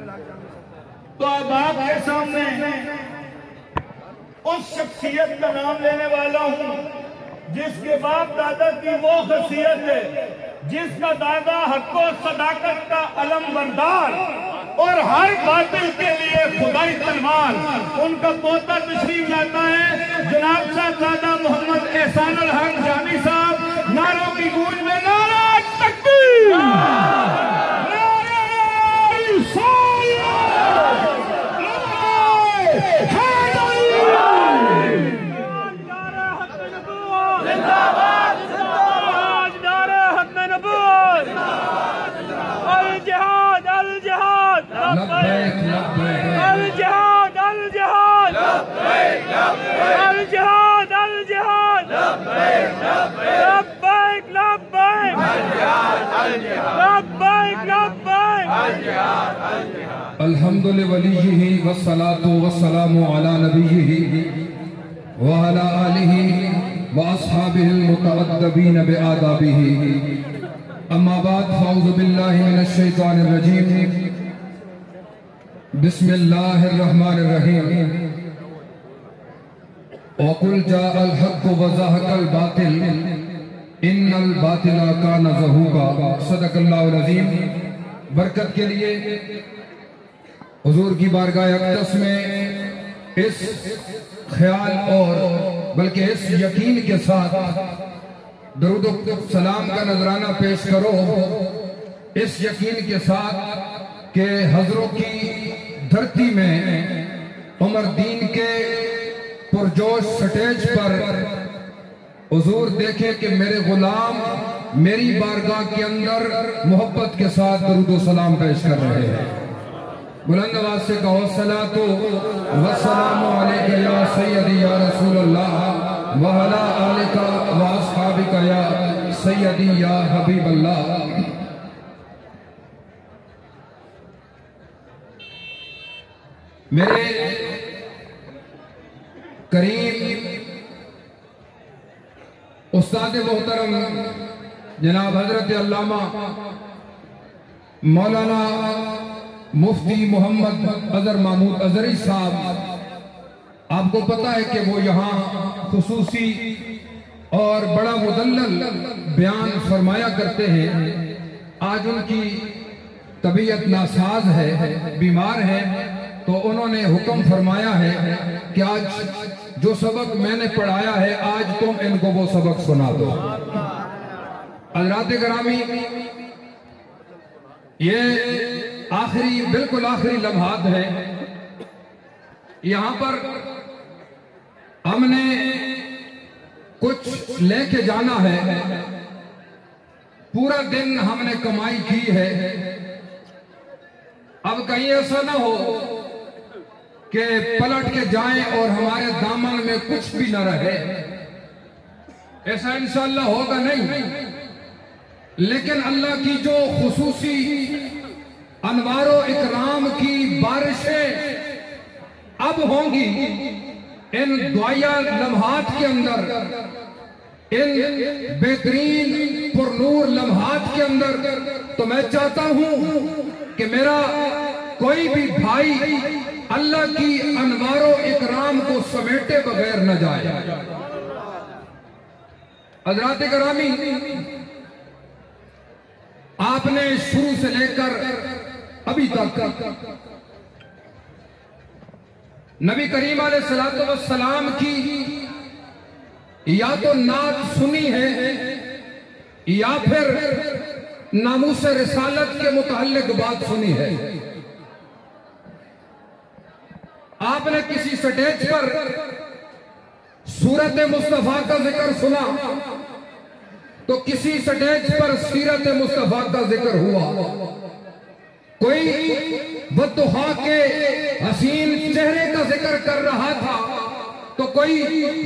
تو اب آپ کے سامنے اس شخصیت کا نام لینے والا ہوں جس کے باپ دادا کی وہ خصیت ہے، جس کا دادا حق و صداقت کا علم بردار اور ہر باطل کے لیے خدائی تلوار، ان کا پوتا تشریف لاتا ہے جناب صاحبزادہ محمد احسان الحق جامی صاحب، نعروں کی گونج میں نعرہ تکبیر، نعرہ رسالت، نعرہ حیدری، نعرہ حق نبوت، زندہ باد، زندہ باد، نعرہ حق نبوت، الجہاد الجہاد، لبیک لبیک، الجہاد الجہاد، الجہاد الجہاد، لبیک لبیک، لبیک لبیک، الحمد لولیہ والصلاة والسلام علی نبیہ وعلی آلہ واصحابہ المتعدبین بآدابہ، اما بعد فاعوذ باللہ من الشیطان الرجیم، بسم اللہ الرحمن الرحیم، وَقُلْ جَاءَ الْحَقُّ وَزَهَقَ الْبَاطِلُ إِنَّ الْبَاطِلَ كَانَ زَهُوقًا۔ صدق اللہ العظیم۔ برکت کے لیے حضور کی بارگاہ اقدس میں اس خیال اور بلکہ اس یقین کے ساتھ درود و سلام کا نذرانہ پیش کرو، اس یقین کے ساتھ کہ حضروں کی دھرتی میں عمر دین کے پرجوش سٹیج پر حضور دیکھیں کہ میرے غلام میری بارگاہ کے اندر محبت کے ساتھ درود و سلام پیش کر رہے ہیں۔ بلند آواز سے کہو الصلاۃ والسلام علیک یا سیدی یا رسول اللہ وعلی آلک واصحابک یا سیدی یا حبیب اللہ۔ میرے کریم استاد محترم جناب حضرت علامہ مولانا مفتی محمد اظہر محمود اظہری صاحب، آپ کو پتا ہے کہ وہ یہاں خصوصی اور بڑا مدلل بیان فرمایا کرتے ہیں۔ آج ان کی طبیعت ناساز ہے، بیمار ہے، تو انہوں نے حکم فرمایا ہے کہ آج جو سبق میں نے پڑھایا ہے آج تم ان کو وہ سبق سنا دو۔ حضرات گرامی، یہ بالکل آخری لمحات ہیں۔ یہاں پر ہم نے کچھ لے کے جانا ہے، پورا دن ہم نے کمائی کی ہے، اب کہیں ایسا نہ ہو کہ پلٹ کے جائیں اور ہمارے دامن میں کچھ بھی نہ رہے، ایسا انشاءاللہ ہوگا نہیں، لیکن اللہ کی جو خصوصی انوار و اکرام کی بارشیں اب ہوں گی ان دعائیہ لمحات کے اندر، ان بہترین پرنور لمحات کے اندر، تو میں چاہتا ہوں کہ میرا کوئی بھی بھائی اللہ کی انوار و اکرام کو سمیٹے بغیر نہ جائے۔ حضرات گرامی، آپ نے شروع سے لے کر ابھی تک نبی کریم علیہ السلام کی یا تو نعت سنی ہے یا پھر ناموس رسالت کے متعلق بات سنی ہے۔ آپ نے کسی سٹیج پر سورت مصطفیٰ کا ذکر سنا تو کسی سٹیج پر سیرت مصطفیٰ کا ذکر ہوا، کوئی والضحیٰ کے حسین چہرے کا ذکر کر رہا تھا تو کوئی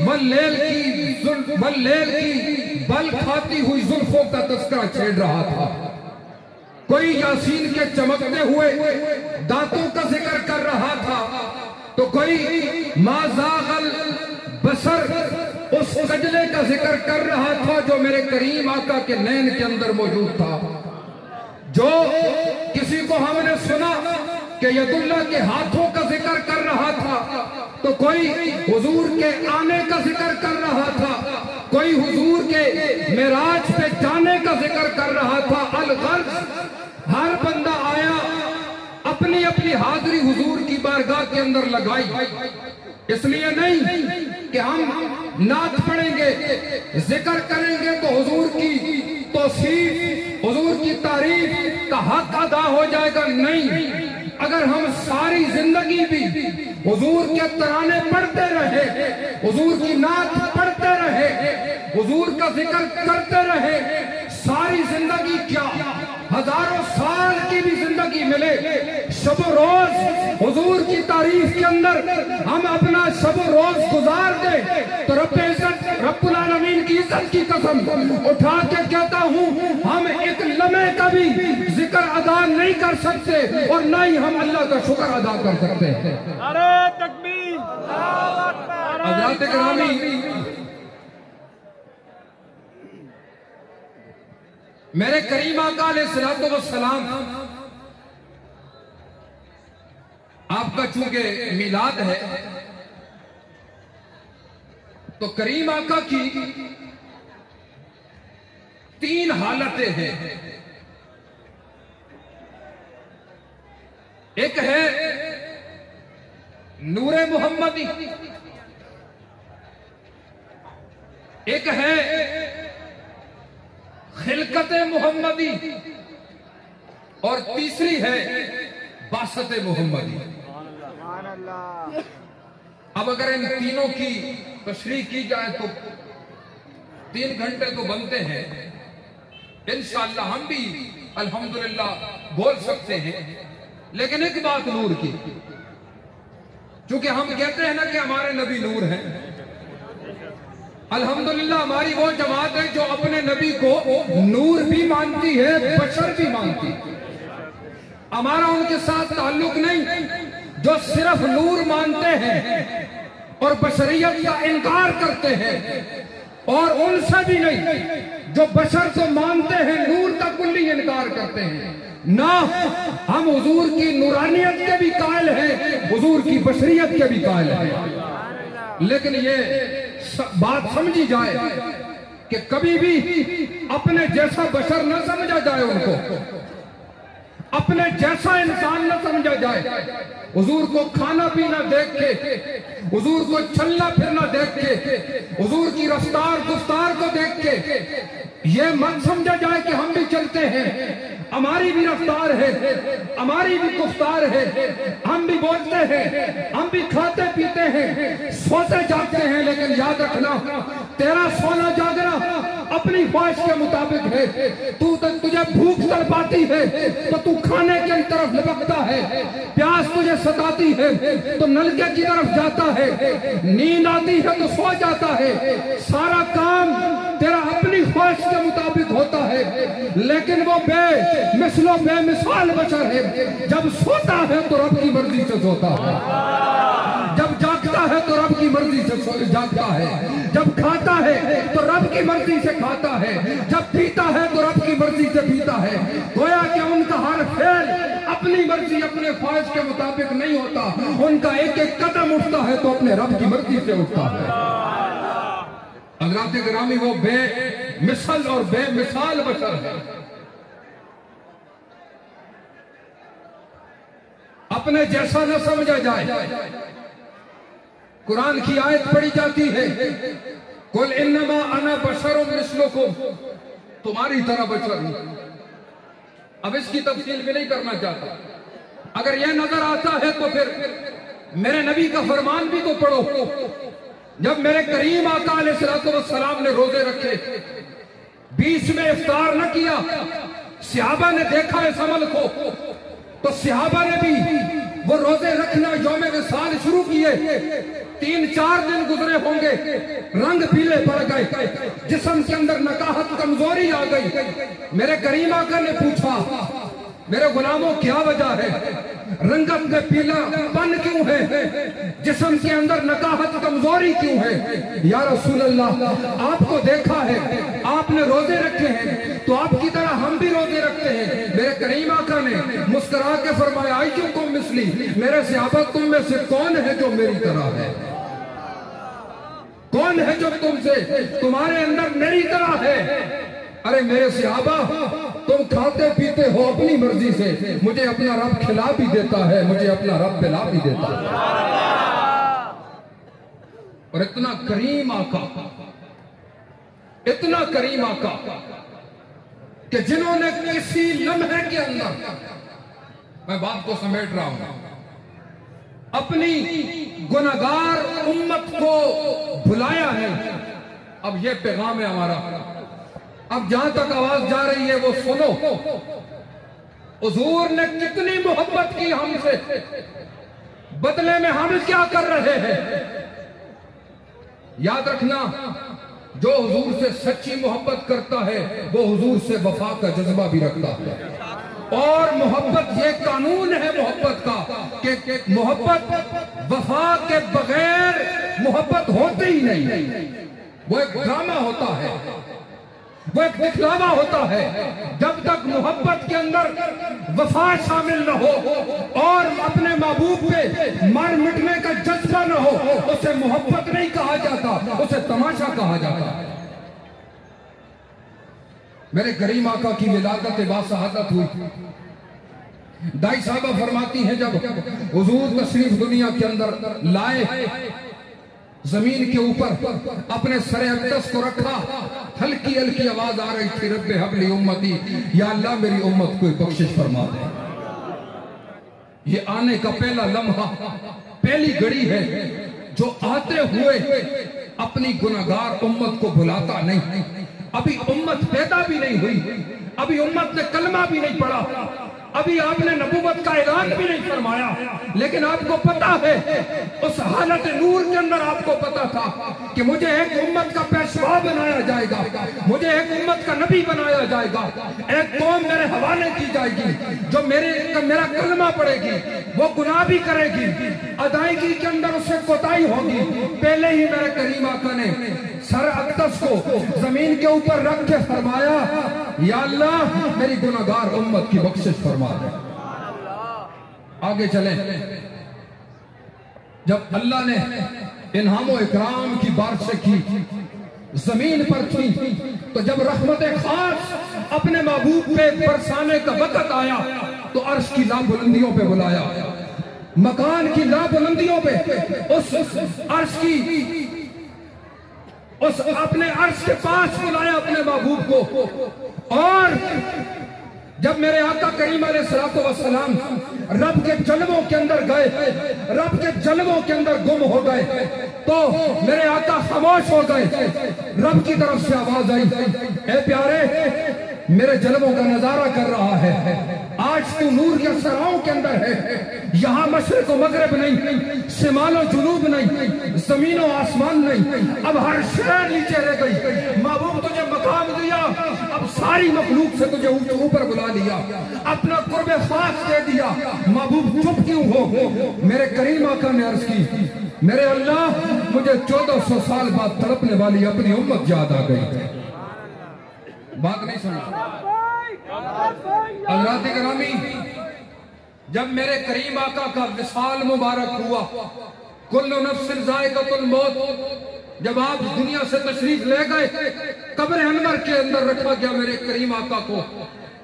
واللیل کی بل کھاتی ہوئی زلفوں کا تذکرہ چھیڑ رہا تھا، کوئی یاسین کے چمکتے ہوئے دانتوں کا ذکر کر رہا تھا تو کوئی ما زاغ البصر اس کجلے کا ذکر کر رہا تھا جو میرے کریم آقا کے نین کے اندر موجود تھا۔ جو کسی کو ہم نے سنا کہ یداللہ کے ہاتھوں کا ذکر کر رہا تھا تو کوئی حضور کے آنے کا ذکر کر رہا تھا، کوئی حضور کے معراج پہ جانے کا ذکر کر رہا تھا۔ الغرض ہر بندہ آیا اپنی اپنی حاضری حضور کی بارگاہ کے اندر لگائی، اس لیے نہیں کہ ہم نعت پڑھیں گے، ذکر کریں گے تو حضور کی توصیف، حضور کی تعریف کا حق ادا ہو جائے گا، نہیں۔ اگر ہم ساری زندگی بھی حضور کے ترانے پڑھتے رہے، حضور کی نعت پڑھتے رہے، حضور کا ذکر کرتے رہے، ساری زندگی کیا ہزاروں سال کی بھی زندگی ملے، شب و روز حضور کی تعریف کے اندر ہم اپنا شب و روز گزار دیں تو رب العالمین کی عزت کی قسم اٹھا کے کہتا ہوں ہم ایک لمحے کا بھی ذکر ادا نہیں کر سکتے اور نہ ہی ہم اللہ کا شکر ادا کر سکتے ہیں۔ نعرہ تکبیر، اللہ اکبر۔ حضرات گرامی، میرے کریم آقا علیہ الصلوۃ والسلام، آپ کا چونکہ میلاد ہے تو کریم آقا کی 3 حالتیں ہیں۔ ایک ہے نور محمدی، ایک ہے خلقت محمدی، اور تیسری ہے باسط محمدی۔ اب اگر ان تینوں کی تشریح کی جائے تو 3 گھنٹے تو بنتے ہیں، انشاءاللہ ہم بھی الحمدللہ بول سکتے ہیں، لیکن ایک بات نور کی، چونکہ ہم کہتے ہیں نا کہ ہمارے نبی نور ہیں، الحمدللہ ہماری وہ جماعت ہے جو اپنے نبی کو نور بھی مانتی ہے، بشر بھی مانتی ہے۔ ہمارا ان کے ساتھ تعلق نہیں جو صرف نور مانتے ہیں اور بشریت کا انکار کرتے ہیں، اور ان سے بھی نہیں جو بشر کو مانتے ہیں نور کا کلی انکار کرتے ہیں۔ نہ، ہم حضور کی نورانیت کے بھی قائل ہیں، حضور کی بشریت کے بھی قائل ہیں، لیکن یہ بات سمجھی جائے کہ کبھی بھی اپنے جیسا بشر نہ سمجھا جائے، ان کو اپنے جیسا انسان نہ سمجھا جائے۔ حضور کو کھانا پینا دیکھ کے، حضور کو چلنا پھرنا دیکھ کے، حضور کی رفتار گفتار کو دیکھ کے یہ مت سمجھا جائے کہ ہم بھی چلتے ہیں، ہماری بھی رفتار ہے، ہماری بھی گفتار ہے، ہم بھی بولتے ہیں، ہم بھی کھاتے پیتے ہیں، سوتے جاگتے ہیں، لیکن یاد رکھنا تیرا سونا جاگنا اپنی خواہش کے مطابق ہے۔ تجھے بھوک تڑپاتی ہے تو تو کھانے کی طرف لپکتا ہے، پیاس تجھے ستاتی ہے تو نلکے کی طرف جاتا ہے، نیند آتی ہے تو سو جاتا ہے، سارا کام تیرا اپنی خواہش کے مطابق ہوتا ہے، لیکن وہ بے مثل و بے مثال بشر ہے۔ جب سوتا ہے تو رب کی مرضی سے سوتا ہے، جب جاگتا ہے تو رب کی مرضی سے جاگتا ہے، جب کھاتا ہے تو رب کی مرضی سے کھاتا ہے، جب پیتا ہے تو رب کی مرضی سے پیتا ہے۔ گویا کہ ان کا ہر فعل اپنی مرضی اپنے خواہش کے مطابق نہیں ہوتا، ان کا ایک ایک قدم اٹھتا ہے تو اپنے رب کی مرضی سے اٹھتا ہے۔ حضرات گرامی، وہ بے مثل اور بے مثال بشر ہے، اپنے جیسا نہ سمجھا جائے۔ قرآن کی آیت پڑھی جاتی ہے، قُلْ إِنَّمَا أَنَا بَشَرٌ مِثْلُكُمْ، تمہاری طرح بشر ہوں۔ اب اس کی تفصیل بھی نہیں کرنا چاہتا، اگر یہ نظر آتا ہے تو پھر میرے نبی کا فرمان بھی تو پڑھو۔ جب میرے کریم آقا علیہ السلام نے روزے رکھے، بیچ میں افطار نہ کیا، صحابہ نے دیکھا اس عمل کو تو صحابہ نے بھی وہ روزے رکھنا یوم وصال شروع کیے۔ 3-4 دن گزرے ہوں گے، رنگ پیلے پڑ گئے، جسم کے اندر نکاہت کمزوری آ گئی۔ میرے کریم آقا نے پوچھا، میرے غلاموں کیا وجہ ہے؟ رنگت میں پیلا پن کیوں ہے؟ جسم کے اندر نکاہت کمزوری کیوں ہے؟ یا رسول اللہ، آپ کو دیکھا ہے، آپ نے روزے رکھے ہیں تو آپ کی طرح ہم بھی روزے رکھے رکھتے ہیں. میرے کریم آقا نے مسکرا کے فرمایا ایکم مثلی, میرے صحابہ تم میں سے کون ہے جو میری طرح ہے؟ کون ہے جو تمہارے اندر میری طرح ہے؟ ارے میرے صحابہ تم کھاتے پیتے ہو اپنی مرضی سے, مجھے اپنا رب کھلا بھی دیتا ہے, مجھے اپنا رب پلا بھی دیتا ہے. اور اتنا کریم آقا, اتنا کریم آقا کہ جنہوں نے کسی لمحے کے اندر, میں بات کو سمیٹ رہا ہوں, اپنی گناہگار امت کو بھلایا نہیں. اب یہ پیغام ہے ہمارا, اب جہاں تک آواز جا رہی ہے وہ سنو. حضور نے کتنی محبت کی ہم سے, بدلے میں ہم کیا کر رہے ہیں؟ یاد رکھنا, جو حضور سے سچی محبت کرتا ہے وہ حضور سے وفا کا جذبہ بھی رکھتا ہے. اور محبت, یہ قانون ہے محبت کا کہ محبت وفا کے بغیر محبت ہوتی ہی نہیں. وہ ایک ڈرامہ ہوتا ہے, وہ ایک دکھلاوا ہوتا ہے. جب تک محبت کے اندر وفا شامل نہ ہو اور اپنے محبوب پہ مر مٹنے کا جذبہ نہ ہو, اسے محبت نہیں کہا جاتا, اسے تماشا کہا جاتا. میرے کریم آقا کی ولادت باسعادت ہوئی. دائی صاحبہ فرماتی ہیں جب حضور تشریف دنیا کے اندر لائے, زمین کے اوپر اپنے سر اقدس کو رکھا, ہلکی ہلکی آواز آ رہی تھی, رب حب لی امتی, یا اللہ میری امت کو بخشش فرما دے. یہ آنے کا پہلا لمحہ, پہلی گھڑی ہے جو آتے ہوئے اپنی گناہگار امت کو بھلاتا نہیں. ابھی امت پیدا بھی نہیں ہوئی, ابھی امت نے کلمہ بھی نہیں پڑھا, ابھی آپ نے نبوت کا اعلان بھی نہیں فرمایا, لیکن آپ کو پتا ہے اس حالت نور کے اندر آپ کو پتا تھا کہ مجھے ایک امت کا پیشوا بنایا جائے گا, مجھے ایک امت کا نبی بنایا جائے گا, ایک قوم میرے حوالے کی جائے گی جو میرا کلمہ پڑھے گی, وہ گناہ بھی کرے گی, ادائیگی کے اندر اس سے کوتاہی ہوگی. پہلے ہی میرے کریم آقا نے سر اقدس کو زمین کے اوپر رکھ کے فرمایا, یا اللہ میری گناہگار امت کی بخشش فرما دے. آگے چلیں. جب اللہ نے انعام و اکرام کی بارشیں کی زمین پر تھی, تو جب رحمت خاص اپنے محبوب پہ برسانے کا وقت آیا تو عرش کی لا بلندیوں پہ بلایا, مکان کی لا بلندیوں پہ اس عرش کی, اس اپنے عرش کے پاس بلایا اپنے محبوب کو. اور جب میرے آقا کریم علیہ السلام رب کے جلووں کے اندر گئے, رب کے جلووں کے اندر گم ہو گئے, تو میرے آقا خاموش ہو گئے. رب کی طرف سے آواز آئی, اے پیارے میرے جلووں کا نظارہ کر رہا ہے, آج تو نور کے سراؤں کے اندر ہے, یہاں مشرق و مغرب نہیں, شمال و جنوب نہیں, زمین و آسمان نہیں, اب ہر شے نیچے رہ گئی. محبوب تجھے مقام دیا, اب ساری مخلوق سے تجھے اوپر بلا لیا, اپنا قرب خاص دے دیا. محبوب چپ کیوں ہو؟ میرے کریم آقا نے عرض کی, میرے اللہ مجھے 1400 سال بعد تڑپنے والی اپنی امت یاد آ گئی. بات نہیں سنا حضرات گرامی. جب میرے کریم آقا کا وصال مبارک ہوا, کل نفس ذائقۃ الموت, جب آپ دنیا سے تشریف لے گئے, قبر انور کے اندر رکھا گیا میرے کریم آقا کو.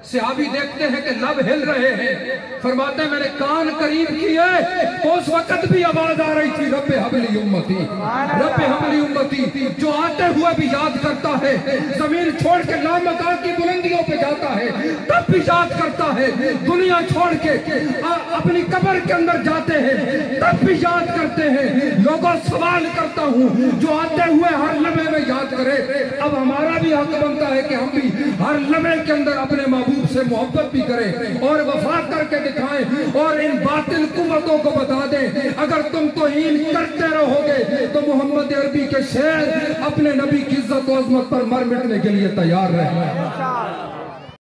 صحابی دیکھتے ہیں کہ لب ہل رہے ہیں, فرماتے ہیں میں نے کان قریب کیے تو اس وقت بھی آواز آ رہی تھی, رب حبلی امتی, رب حبلی امتی. جو آتے ہوئے بھی یاد کرتا ہے, زمین چھوڑ کے لامکان کی بلندیوں پہ جاتا ہے تب بھی یاد کرتا ہے, دنیا چھوڑ کے اپنی قبر کے اندر جاتے ہیں تب بھی یاد کرتے ہیں. لوگوں سوال کرتا ہوں, جو آتے ہوئے ہر لمحے میں یاد کرے. اب ہمارا بھی حق بنتا ہے کہ ہم بھی ہر لمحے کے اندر اپنے محبوب سے محبت بھی کریں اور وفا کر کے دکھائیں, اور ان باطل قوتوں کو بتا دیں اگر تم توہین کرتے رہو گے تو محمد عربی کے شعر اپنے نبی کی عزت و عظمت پر مر مٹنے کے لیے تیار رہیں.